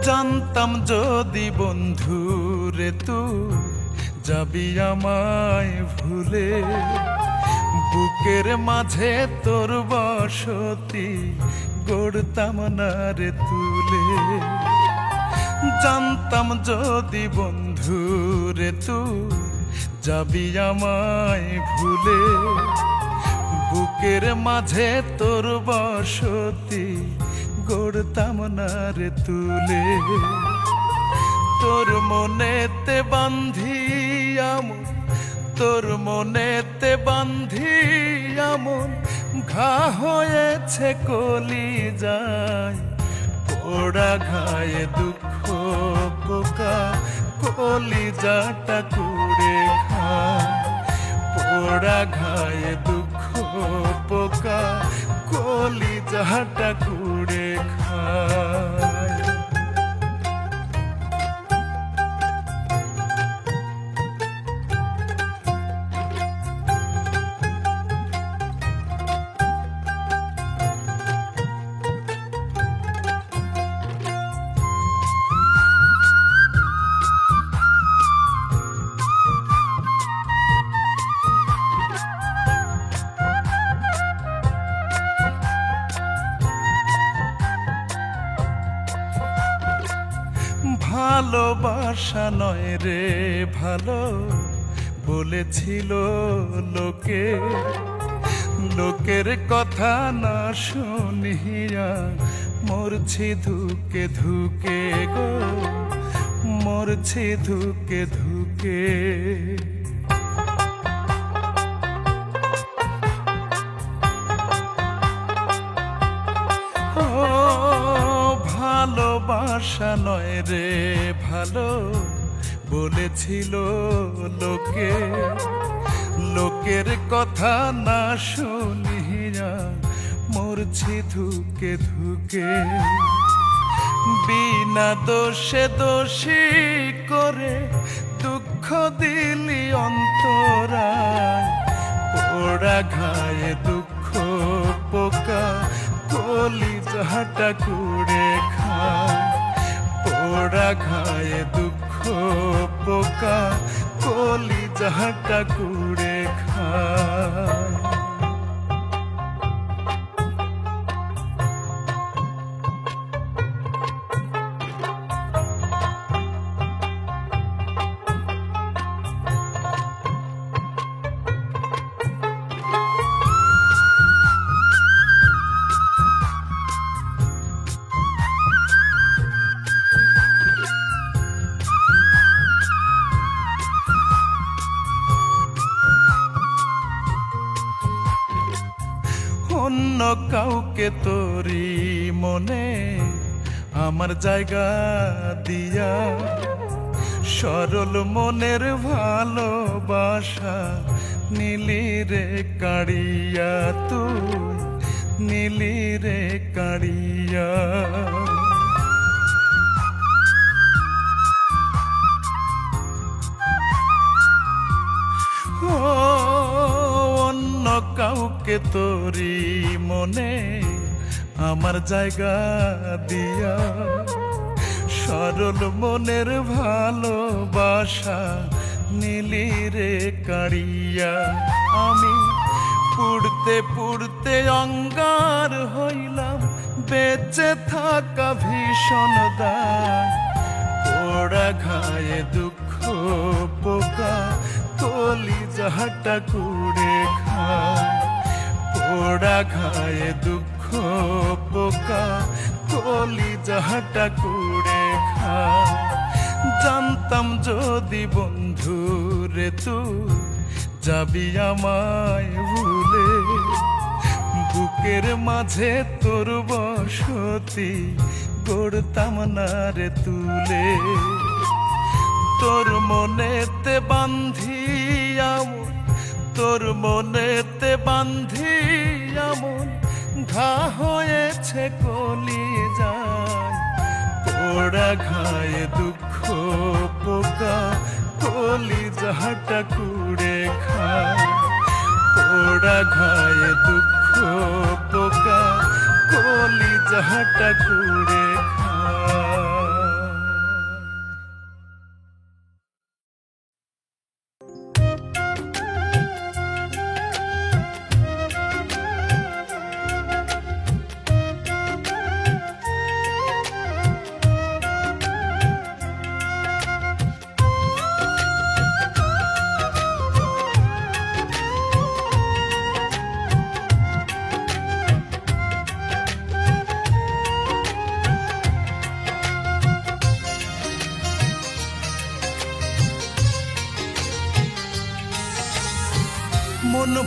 জানতাম যদি বন্ধু রে তুই যাবি আমায় ভুলে, বুকের মাঝে তোর বসতি গড়তাম না রে তুলে। জানতাম যদি বন্ধু রে তুই যাবি আমায় ভুলে, বুকের মাঝে তোর বসতি গড়তাম না রে তুলে। তোর মনেতে বান্ধিয়ামন, তোর মনেতে বান্ধিয়ামন ঘা হয়েছে কলিজায়, পোড়া ঘায়ে দুঃখ পোকা কলিজাটা কুড়ে খায়। পোড়া ঘায়ে দুঃখ পোকা কলিজাটা কুড়ে খায়। ভালোবাসা নয় রে ভালো বলেছিল লোকে, লোকের কথা না শুনিয়া মরছি ধুকে ধুকে গো, মরছি ধুকে ধুকে। ভালোবাসা নয় রে ভালো বলেছিল লোকে, লোকের কথা না শুনিয়া মরছি ধুকে ধুকে। বিনা দোষে দোষী করে দুঃখ দিলি অন্তরায়, পোড়া ঘায়ে দুঃখ পোকা কলিজাটা কুড়ে খায়। পোড়া ঘায়ে দুঃখ পোকা কলিজাটা কুড়ে খায়। অন্য কাউকে তোরি মনে আমার জায়গা দিয়া, সরল মনের ভালোবাসা নীলি রে কাড়িয়া, তুই নীলি রে কাড়িয়া। অন্য কাউকে তোরি মনে আমার জায়গা দিয়া, সরল মনের ভালোবাসা নীলি রে কাড়িয়া। আমি পুড়তে পুড়তে অঙ্গার হইলাম, বেঁচে থাকা ভীষণ দায়। পোড়া ঘায়ে দুঃখ পোকা কলিজাটা কুড়ে খায়। পোড়া ঘায়ে দুঃখ পোকা কলিজাটা কুড়ে খায়। জানতাম যদি বন্ধু রে তুই যাবি আমায় ভুলে, বুকের মাঝে তোর বসতি গড়তাম না রে তুলে। তোর মনেতে বান্ধিয়ামন, তোর মনেতে বান্ধিয়ামন ঘা হয়েছে কলিজায়। পোড়া ঘায়ে দুঃখ পোকা কলিজাটা কুড়ে খায়। পোড়া ঘায়ে দুঃখ পোকা কলিজাটা কুড়ে খায়।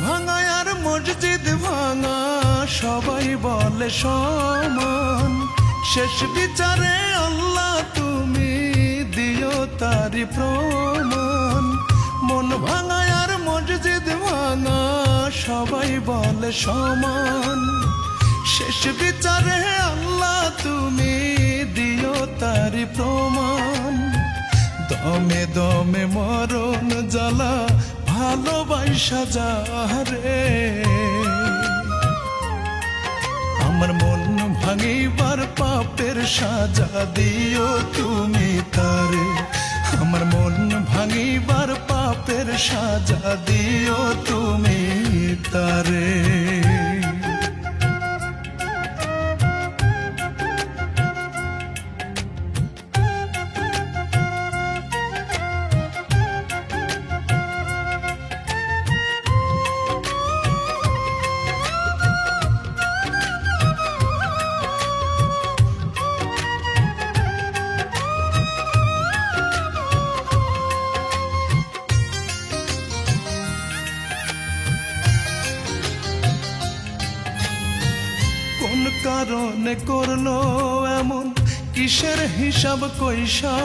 ভাঙা আর মসজিদ ভাঙা সবাই বলে সমান, শেষ বিচারে আল্লাহ তুমি দিও তারি প্রমাণ। মন ভাঙা আর মসজিদ ভাঙা সবাই বলে সমান, শেষ বিচারে আল্লাহ তুমি দিও তারি প্রমাণ। দমে দমে মরণ জ্বালা ভালোবাসা যারে, আমার মন ভাঙিবার পাপের সাজা দিও তুমি তারে, আমার মন ভাঙিবার পাপের সাজা দিও তুমি তারে। কোন কারণে করলো এমন, কিসের হিসাব কইসা,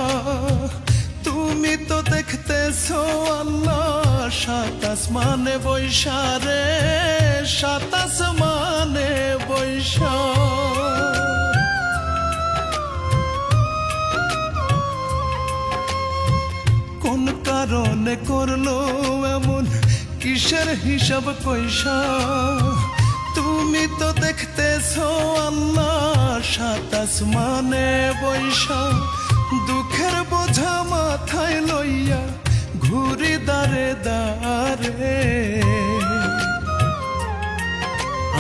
তুমি তো দেখতেছো আল্লাহ সাত আসমানে বৈশা রে, সাত আসমানে বৈশা। কোন কারণে করলো এমন, কিসের হিসাব কইসা, তুমি তো দেখতেছো আল্লাহ সাত আসমানে বৈশা। দুঃখের বোঝা মাথায় লইয়া ঘুরি দারে দারে,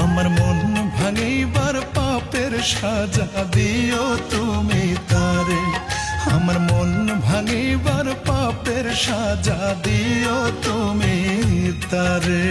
আমার মন ভাঙিবার পাপের সাজা দিও তুমি তারে, আমার মন ভাঙিবার পাপের সাজা দিও তুমি তারে।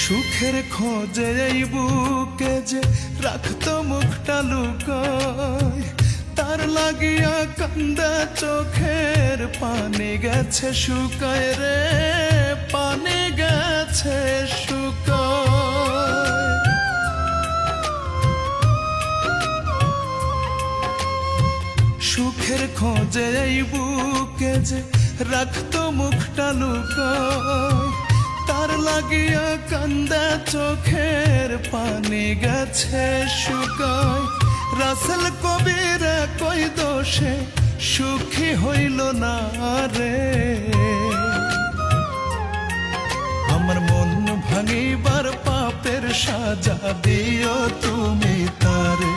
সুখের খোঁজে এই বুকে যে রাখতো মুখটা লুকায়, তার লাগিয়া কান্দা চোখের পানি গেছে শুকায় রে, পানি গেছে শুকায়। সুখের খোঁজে এই বুকে যে রাখতো মুখটা লুকায়, তার লাগিয়া কান্দা চোখের পানি গেছে শুকায়। রাসেল কবির কই দোষে সুখী হইল না রে, আমার মন ভাঙিবার পাপের সাজা দিও তুমি তারে,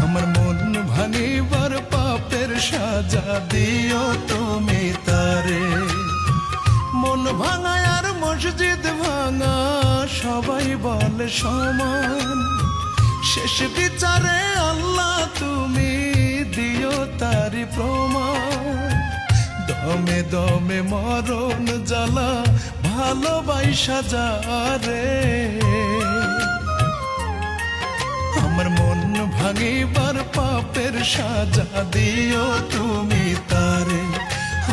আমার মন ভাঙিবার পাপের সাজা দিও তুমি তারে। মন ভাঙা আর মসজিদ ভাঙা সবাই বলে সমান, শেষ বিচারে আল্লাহ তুমি দিও তারি প্রমাণ। দমে দমে মরণ জ্বালা ভালোবাসা যারে, আমার মন ভাঙিবার পাপের সাজা দিও তুমি তারে,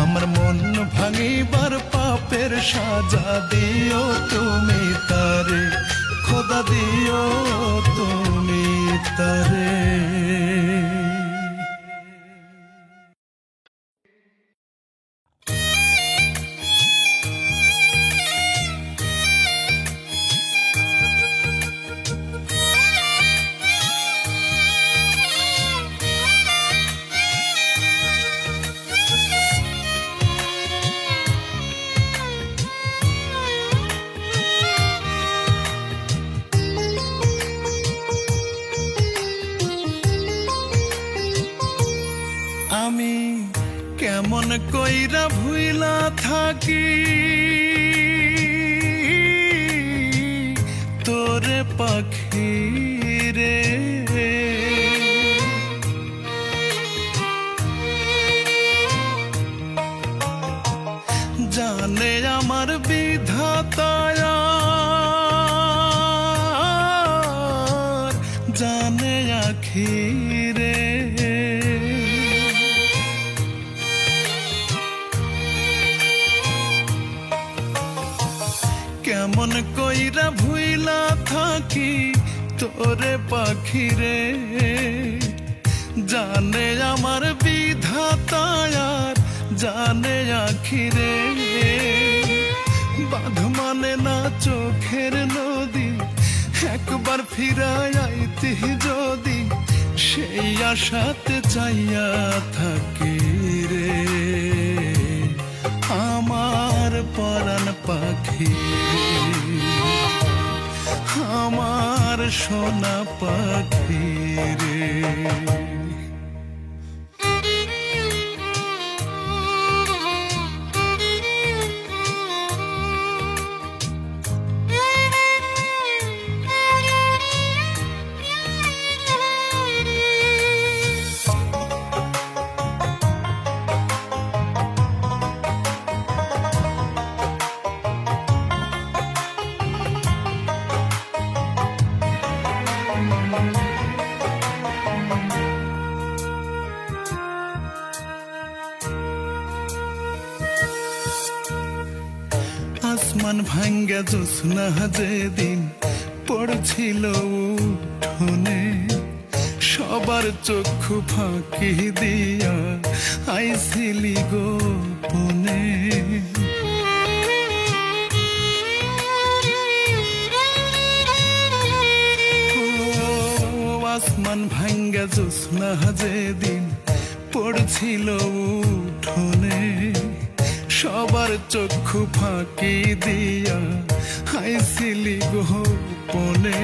আমার মন ভাঙিবার পাপের সাজা দিও তুমি তারে, খোদা দিও তুমি তারে। আমি কেমন কইরা ভুইলা থাকি, পাখি রে, জানে আমার বিধাতায়, জানে আখি রে। কেমন কইরা ভুইলা থাকি তোরে পাখি রে, জানে আমার বিধাতায়, জানে আখি রে। বাঁধ মানে না চোখের নদী, একবার ফিরায় আইতি যদি, সেই আশাতে চাইয়া থাকি রে আমার পরাণ পাখি, আমার সোনা পাখি রে। আসমান ভাঙ্গা জ্যোৎস্না যেদিন পড়ছিল উঠোনে, সবার চক্ষু ফাঁকি দিয়া আইছিলি গোপনে। আসমান ভাঙ্গা জ্যোৎস্না যেদিন পড়ছিল উঠোনে, সবার চক্ষু ফাঁকি দিয়া আইছিলি গোপনে।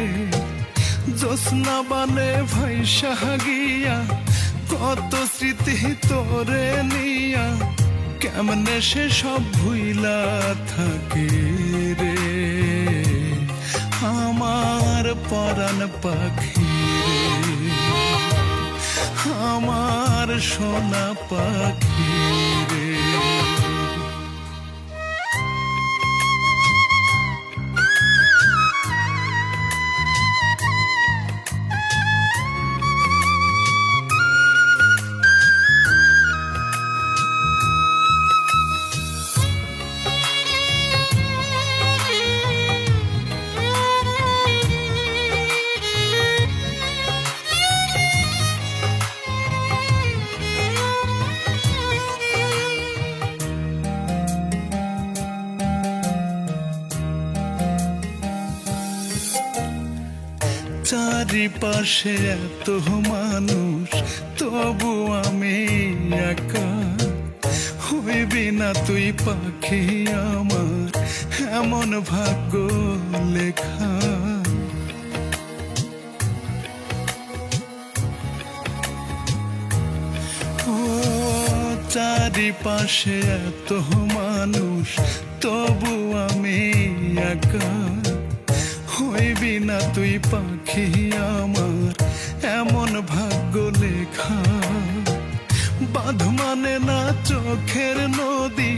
জ্যোৎস্না বানে ভাইসা গিয়া কত স্মৃতি তোরে নিয়া, কেমনে সে সব ভুইলা থাকি রে আমার পরাণ পাখি রে, আমার সোনা পাখি রে। চারিপাশে এত মানুষ তবু আমি একা, হইবি না তুই পাখি আমার এমন ভাগ্য লেখা। ও চারিপাশে এত মানুষ তবু আমি একা, হইবি না তুই পাখি আমার এমন ভাগ্য লেখা। বাঁধ মানে না চোখের নদী,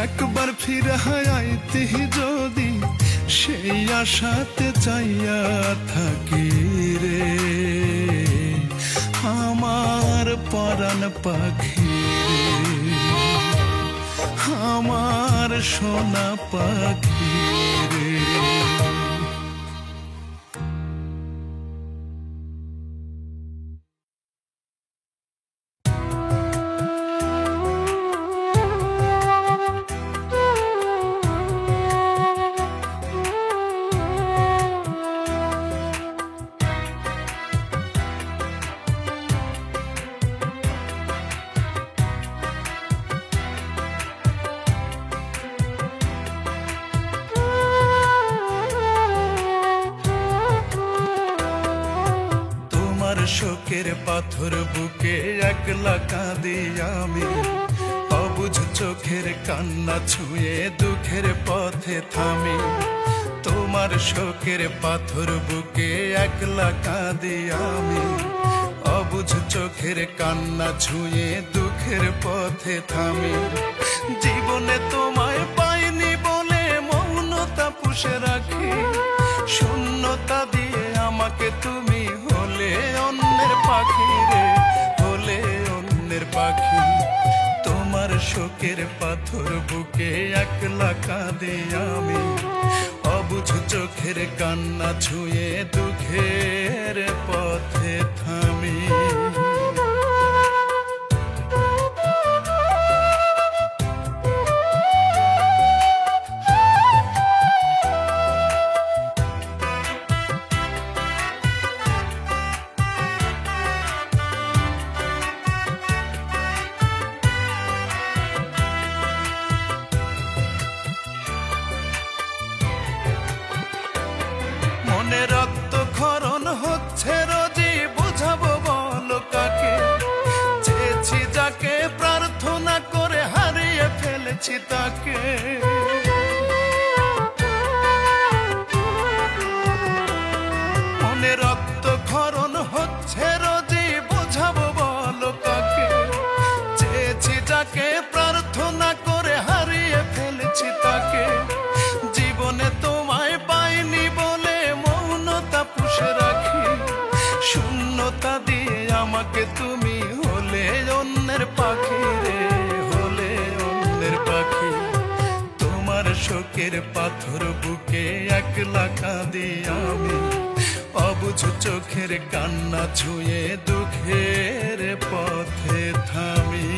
একবার ফিরায় আইতি যদি, সেই আশাতে চাইয়া থাকি রে আমার পরাণ পাখি রে, আমার সোনা পাখি রে। শোকের পাথর বুকে একলা কাঁদি আমি, অবুঝ চোখের কান্না ছুঁয়ে দুঃখের পথে থামি। তোমার শোকের পাথর বুকে একলা কাঁদি আমি, অবুঝ চোখের কান্না ছুঁয়ে দুঃখের পথে থামি। জীবনে তোমায় পাইনি বলে মৌনতা পুষে রাখি, শূন্যতা দিয়ে আমাকে তুমি হলে অন্যের পাখি রে, হলে অন্যের পাখি। তোমার শোকের পাথর বুকে একলা কাঁদি আমি, অবুঝ চোখের কান্না ছুঁয়ে দুঃখের পথে থামি। মনে রক্তক্ষরণ হচ্ছে রোজই, বুঝাবো বলো কাকে? চেয়েছি যাকে প্রার্থনা করে হারিয়ে ফেলেছি তাকে। মনে রক্তক্ষরণ হচ্ছে রোজই, বুঝাবো বলো কাকে? চেয়েছি যাকে প্রার্থনা করে হারিয়ে ফেলেছি তাকে। জীবনে তোমায় পাইনি বলে মৌনতা পুষে রাখি, শূন্যতা দিয়ে আমাকে তুমি হলে অন্যের পাখি রে, হলে অন্যের পাখি। তোমার শোকের পাথর বুকে একলা কাঁদি আমি, অবুঝ চোখের কান্না ছুঁয়ে দুঃখের পথে থামি।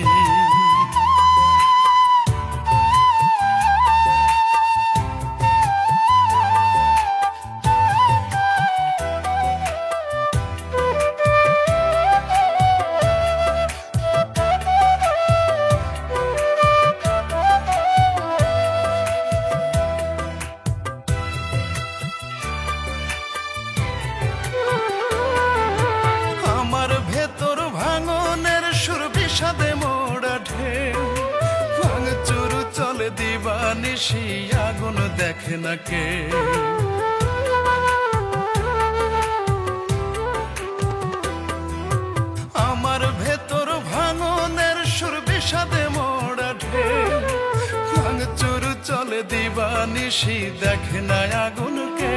বিষাদে মোড়া ঢেউ ভাঙচুর চলে দিবানিশি, আগুন দেখে না কে। আমার ভেতর ভাঙনের সুর বিষাদে মোড়া ঢেউ ভাঙচুর চলে দিবানিশি, দেখে না আগুন কে।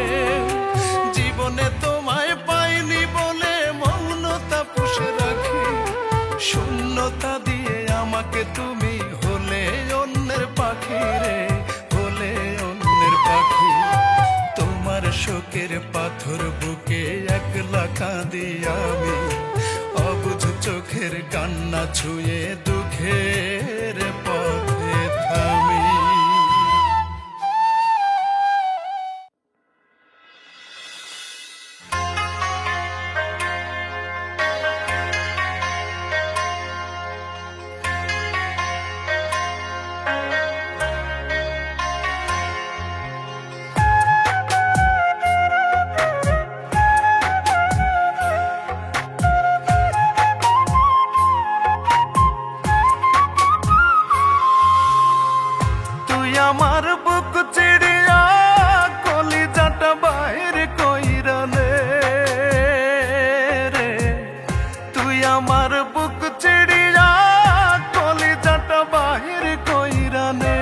জীবনে তোমায় পাইনি বলে মৌনতা পুষে রাখি, শূন্যতা দিয়ে আমাকে তুমি হলে অন্যের পাখি রে, হলে অন্যের পাখি। তোমার শোকের পাথর বুকে একলা কাঁদি আমি, অবুঝ চোখের কান্না ছুঁয়ে দুঃখের পথে থামি। আমার বুক চিড়িয়া কলিজাটা বাইর কইরা নে রে, তুই আমার বুক চিড়িয়া কলিজাটা বাহির কইরা নে।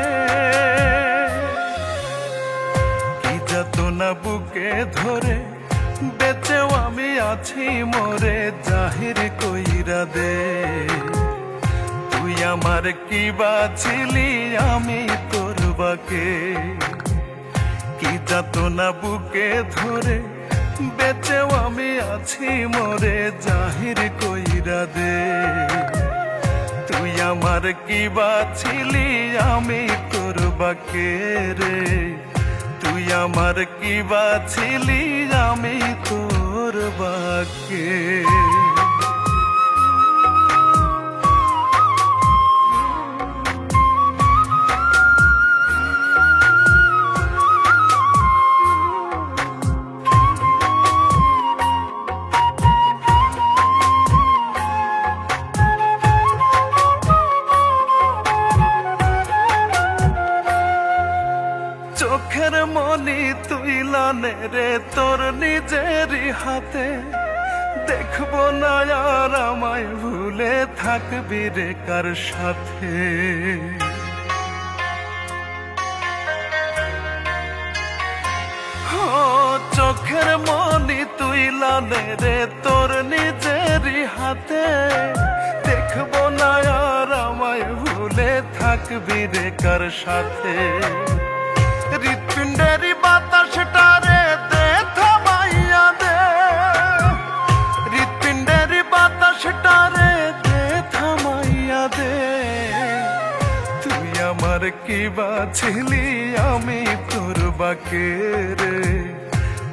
কি যাতনা বুকে ধরে বেঁচেও আমি আছি মোরে জাহির কইরা দে। তুই আমার কি বাছিলি আমি তোর বাকে, কি যাতনা বুকে ধরে বেঁচেও আমি আছি মোরে জাহির কইরা দে। তুই আমার কি বাছিলি আমি তোর বাকে রে, তুই আমার কি বাছিলি আমি তোর বাকে। চোখের মনি তুই রে তোর নিজেরই হাতে, দেখবো না আর আমায় ভুলে থাকবি রে কার সাথে। চোখের মনি তুই লানে রে তোর নিজেরই হাতে, দেখবো না আর আমায় ভুলে থাকবি রে কার সাথে। হৃৎপিণ্ডেরই বাতাসটা রে দে থামাইয়া দে, হৃৎপিণ্ডেরই বাতাসটা রে দে থামাইয়া দে। তুই আমার কি বাছিলি আমি তোর বাকে রে,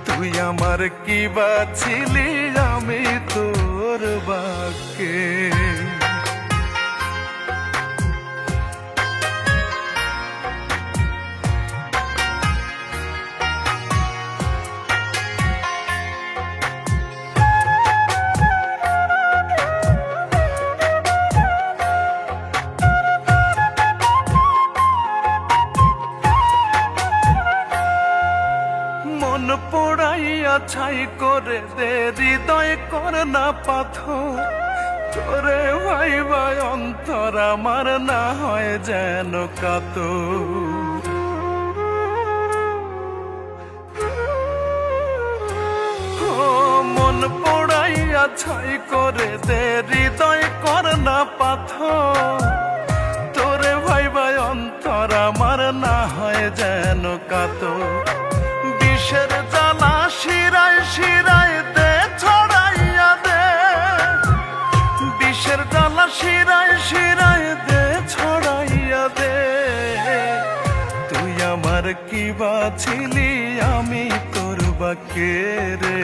তুই আমার কি বাছিলি আমি তোর বাকে। মন পোড়াইয়া ছাই করে দে হৃদয় কর না পাথর, তোরে ভাই ভাই অন্তর আমার না হয় যেন কাতর। মন পোড়াইয়া ছাই করে দে হৃদয় কর না পাথর, তোরে ভাই ভাই অন্তর আমার না হয় যেন কাতর। বিষের জ্বালা শিরায় শিরায় দে ছড়াইয়া দে, বিষের জ্বালা শিরায় শিরায় দে ছড়াইয়া দে। তুই আমার কি বাছিলি আমি তোর বাকে রে,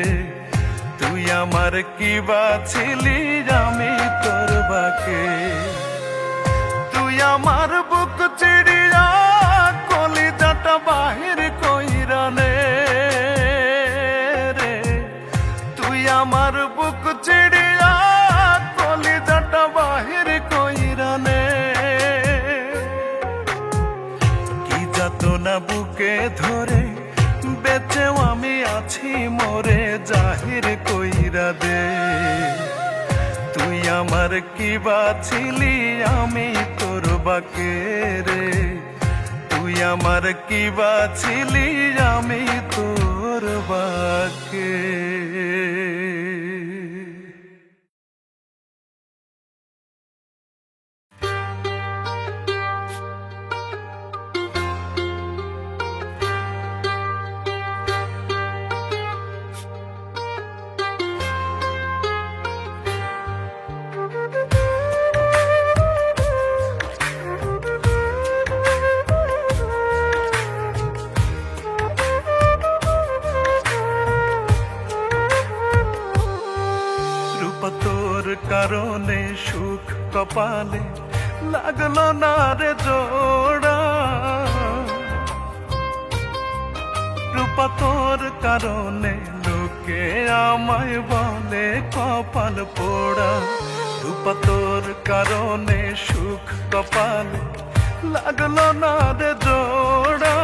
তুই আমার কি বাছিলি আমি তোর বাকে। তুই আমার বুক চিড়িয়া কলিজাটা বাহির কইরা নে রে, তুই আমার বুক চিড়িয়া কলিজাটা বাহির কইরা নে। কি যাতনা বুকে ধরে বেঁচেও আমি আছি মরে জাহির কইরা দে। তুই আমার কি বাছিলি আমি তোর বাকে রে, তুই আমার কি বাছিলি আমি তোর বাকে। তোর কারণে সুখ কপালে লাগলো না রে জোড়া, রূপা তোর কারণে লোকে আমায় বলে কপাল পোড়া। রূপা তোর কারণে সুখ কপালে লাগলো না রে জোড়া,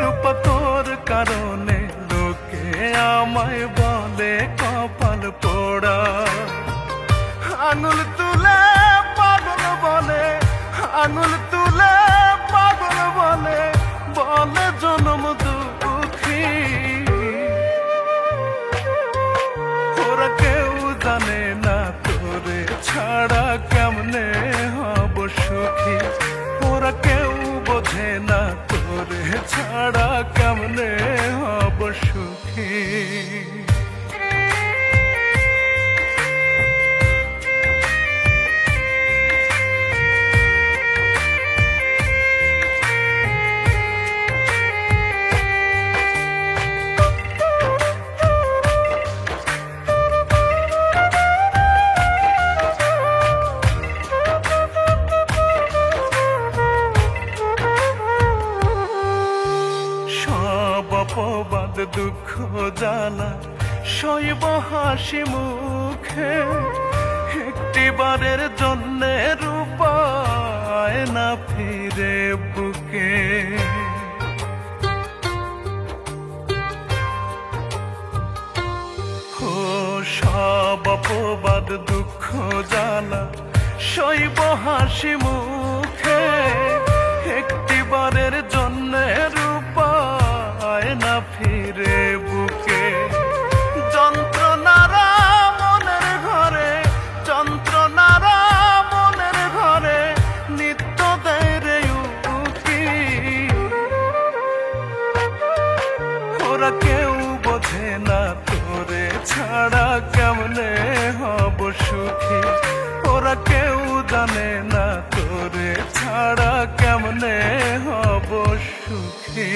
রূপা তোর কারণে আমায় বলে কপাল পোড়া। আঙুল তুলে পাগল বলে, আঙুল তুলে পাগল বলে, বলে জনম দুঃখী। ওরা কেউ জানে না তোরে ছাড়া কেমনে হব সুখী, ওরা কেউ বোঝে না তোরে ছাড়া কেমনে হব সুখী। অপবাদ দুঃখ জ্বালা সইব হাসি মুখে, একটিবারের জন্যে রূপায় না ফিরে বুকে। অপবাদ দুঃখ জ্বালা সইব হাসি মুখে, একটিবারের জন্য রূপায় না ফিরে বুকে। যন্ত্রণারা মনের ঘরে, যন্ত্রণারা মনের ঘরে নিত্য দেয় রে উকি। ওরা কেউ বোঝে না তোরে ছাড়া কেমনে হব সুখী, ওরা কেউ জানে না তোরে ছাড়া কেমনে হব সুখী।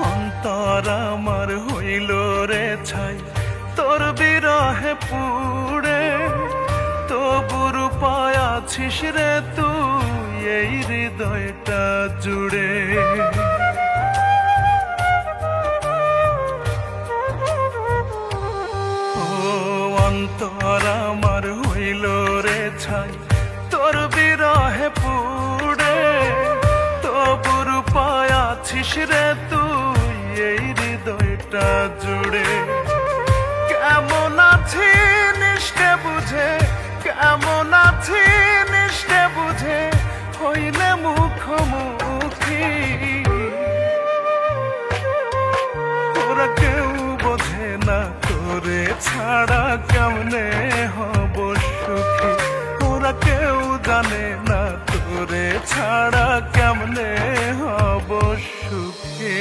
অন্তর আমার হইল রে ছাই তোর বিরহে পুড়ে, তবু রূপায় আছিস রে তুই এই হৃদয়টা জুড়ে। ও অন্তর আমার হইল রে ছাই তোর বিরহে পুড়ে, তবু রূপায় আছিস রে তুই এই হৃদয়টা জুড়ে। কেমন আছি নিষ্ঠে বুঝে, কেমন আছি নিষ্ঠে বুঝে হইলে মুখোমুখি। ওরা কেউ বোঝে না তোরে ছাড়া কেমনে হব সুখী, ওরা কেউ জানে না তোরে ছাড়া কেমনে হব সুখী।